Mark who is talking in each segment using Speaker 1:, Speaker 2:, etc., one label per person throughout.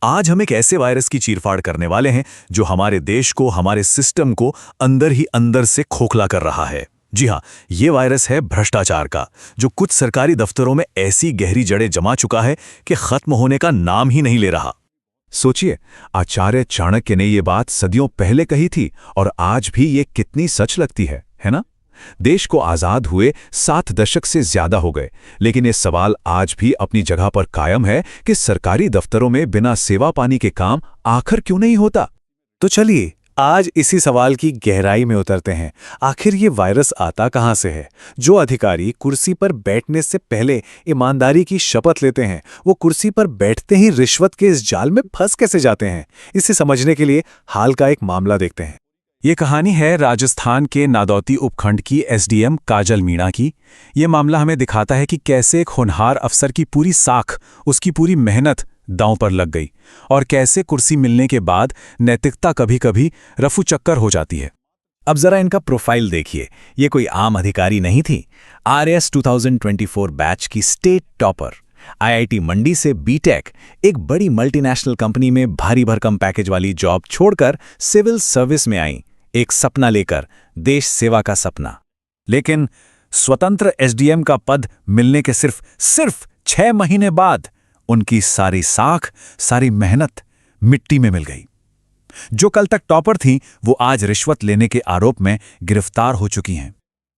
Speaker 1: आज हम एक ऐसे वायरस की चीरफाड़ करने वाले हैं जो हमारे देश को, हमारे सिस्टम को अंदर ही अंदर से खोखला कर रहा है। जी हाँ, ये वायरस है भ्रष्टाचार का, जो कुछ सरकारी दफ्तरों में ऐसी गहरी जड़ें जमा चुका है कि खत्म होने का नाम ही नहीं ले रहा।
Speaker 2: सोचिए, आचार्य चाणक्य ने ये बात सदियों पहले कही थी और आज भी ये कितनी सच लगती है ना? देश को आजाद हुए 7 दशक से ज्यादा हो गए, लेकिन ये सवाल आज भी अपनी जगह पर कायम है कि सरकारी दफ्तरों में बिना सेवा पानी के काम आखिर क्यों नहीं होता।
Speaker 1: तो चलिए आज इसी सवाल की गहराई में उतरते हैं। आखिर ये वायरस आता कहाँ से है? जो अधिकारी कुर्सी पर बैठने से पहले ईमानदारी की शपथ लेते हैं, वो कुर्सी पर बैठते ही रिश्वत के इस जाल में फंस कैसे जाते हैं? इसे समझने के लिए हाल का एक मामला देखते हैं। ये कहानी है राजस्थान के नादौती उपखंड की एसडीएम काजल मीणा की। ये मामला हमें दिखाता है कि कैसे एक होनहार अफसर की पूरी साख, उसकी पूरी मेहनत दांव पर लग गई और कैसे कुर्सी मिलने के बाद नैतिकता कभी कभी रफू चक्कर हो जाती है। अब जरा इनका प्रोफाइल देखिए। ये कोई आम अधिकारी नहीं थी। आरएस 2024 बैच की स्टेट टॉपर, आईआईटी मंडी से बीटेक, एक बड़ी मल्टीनेशनल कंपनी में भारी भरकम पैकेज वाली जॉब छोड़कर सिविल सर्विस में आई, एक सपना लेकर, देश सेवा का सपना। लेकिन स्वतंत्र एसडीएम का पद मिलने के सिर्फ 6 महीने बाद उनकी सारी साख, सारी मेहनत मिट्टी में मिल गई। जो कल तक टॉपर थीं, वो आज रिश्वत लेने के आरोप में गिरफ्तार हो चुकी हैं।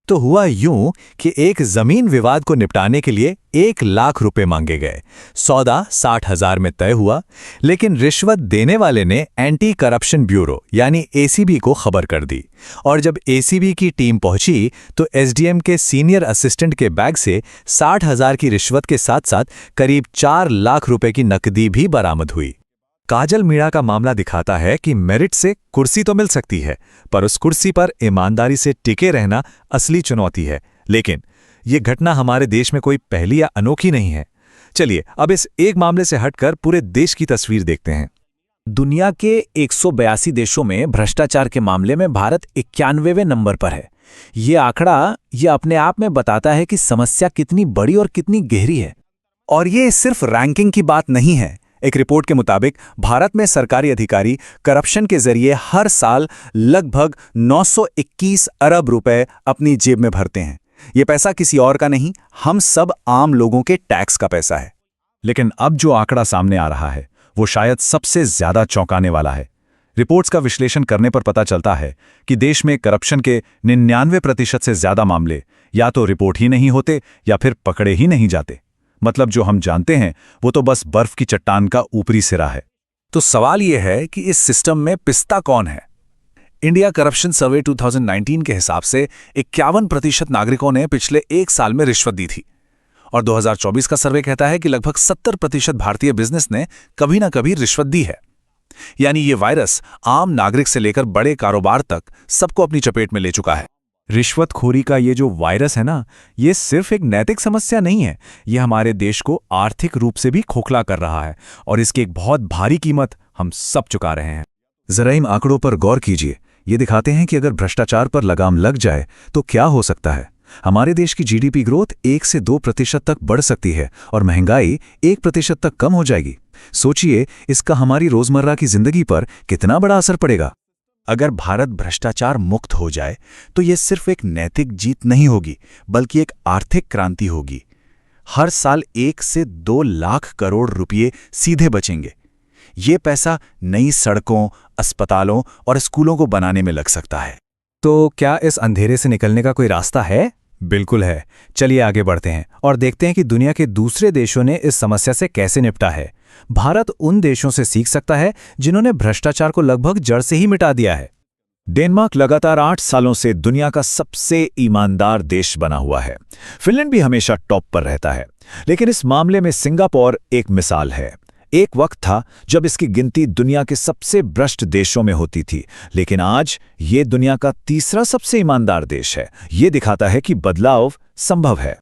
Speaker 1: तो हुआ यूं कि एक जमीन विवाद को निपटाने के लिए 1 लाख रुपए मांगे गए। सौदा 60,000 में तय हुआ, लेकिन रिश्वत देने वाले ने एंटी करप्शन ब्यूरो यानी एसीबी को खबर कर दी। और जब एसीबी की टीम पहुंची तो एसडीएम के सीनियर असिस्टेंट के बैग से 60,000 की रिश्वत के साथ साथ करीब 4 लाख रुपए की नकदी भी बरामद हुई। काजल मीणा का मामला दिखाता है कि मेरिट से कुर्सी तो मिल सकती है, पर उस कुर्सी पर ईमानदारी से टिके रहना असली चुनौती है। लेकिन ये घटना हमारे देश में कोई पहली या अनोखी नहीं है। चलिए अब इस एक मामले से हटकर पूरे देश की तस्वीर देखते हैं। दुनिया के 182 देशों में भ्रष्टाचार के मामले में भारत 91वें नंबर पर है। ये आंकड़ा अपने आप में बताता है कि समस्या कितनी बड़ी और कितनी गहरी है। और ये सिर्फ रैंकिंग की बात नहीं है। एक रिपोर्ट के मुताबिक भारत में सरकारी अधिकारी करप्शन के जरिए हर साल लगभग 921 अरब रुपए अपनी जेब में भरते हैं। ये पैसा किसी और का नहीं, हम सब आम लोगों के टैक्स का पैसा है। लेकिन अब जो आंकड़ा सामने आ रहा है वो शायद सबसे ज्यादा चौंकाने वाला है। रिपोर्ट्स का विश्लेषण करने पर पता चलता है कि देश में करप्शन के 99% से ज्यादा मामले या तो रिपोर्ट ही नहीं होते या फिर पकड़े ही नहीं जाते। मतलब जो हम जानते हैं वो तो बस बर्फ की चट्टान का ऊपरी सिरा है। तो सवाल यह है कि इस सिस्टम में पिस्ता कौन है? इंडिया करप्शन सर्वे 2019 के हिसाब से 51% नागरिकों ने पिछले 1 साल में रिश्वत दी थी। और 2024 का सर्वे कहता है कि लगभग 70% भारतीय बिजनेस ने कभी ना कभी रिश्वत दी है। यानी ये वायरस आम नागरिक से लेकर बड़े कारोबार तक सबको अपनी चपेट में ले चुका है। रिश्वतखोरी का ये जो वायरस है ना, ये सिर्फ एक नैतिक समस्या नहीं है, ये हमारे देश को आर्थिक रूप से भी खोखला कर रहा है और इसकी एक बहुत भारी कीमत हम सब चुका रहे हैं। जरा इन आंकड़ों पर गौर कीजिए। ये दिखाते हैं कि अगर भ्रष्टाचार पर लगाम लग जाए तो क्या हो सकता है। हमारे देश की जीडीपी ग्रोथ 1 से 2% तक बढ़ सकती है और महंगाई 1% तक कम हो जाएगी। सोचिए इसका हमारी रोजमर्रा की जिंदगी पर कितना बड़ा असर पड़ेगा। अगर भारत भ्रष्टाचार मुक्त हो जाए तो यह सिर्फ एक नैतिक जीत नहीं होगी, बल्कि एक आर्थिक क्रांति होगी। हर साल 1 से 2 लाख करोड़ रुपए सीधे बचेंगे। ये पैसा नई सड़कों, अस्पतालों और स्कूलों को बनाने में लग सकता है। तो क्या इस अंधेरे से निकलने का कोई रास्ता है? बिल्कुल है। चलिए आगे बढ़ते हैं और देखते हैं कि दुनिया के दूसरे देशों ने इस समस्या से कैसे निपटा है। भारत उन देशों से सीख सकता है जिन्होंने भ्रष्टाचार को लगभग जड़ से ही मिटा दिया है। डेनमार्क लगातार 8 सालों से दुनिया का सबसे ईमानदार देश बना हुआ है। फिनलैंड भी हमेशा टॉप पर रहता है। लेकिन इस मामले में सिंगापुर एक मिसाल है। एक वक्त था जब इसकी गिनती दुनिया के सबसे भ्रष्ट देशों में होती थी, लेकिन आज ये दुनिया का तीसरा सबसे ईमानदार देश है। ये दिखाता है कि बदलाव संभव है।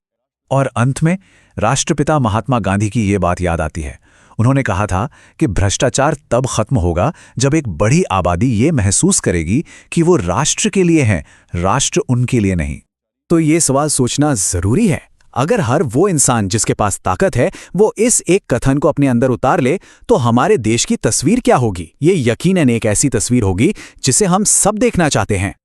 Speaker 1: और अंत में राष्ट्रपिता महात्मा गांधी की ये बात याद आती है। उन्होंने कहा था कि भ्रष्टाचार तब खत्म होगा जब एक बड़ी आबादी ये महसूस करेगी कि वो राष्ट्र के लिए हैं, राष्ट्र उनके लिए नहीं। तो ये सवाल सोचना जरूरी है।
Speaker 3: अगर हर वो इंसान जिसके पास ताकत है वो इस एक कथन को अपने अंदर उतार ले तो हमारे देश की तस्वीर क्या होगी? ये यकीनन एक ऐसी तस्वीर होगी जिसे हम सब देखना चाहते हैं।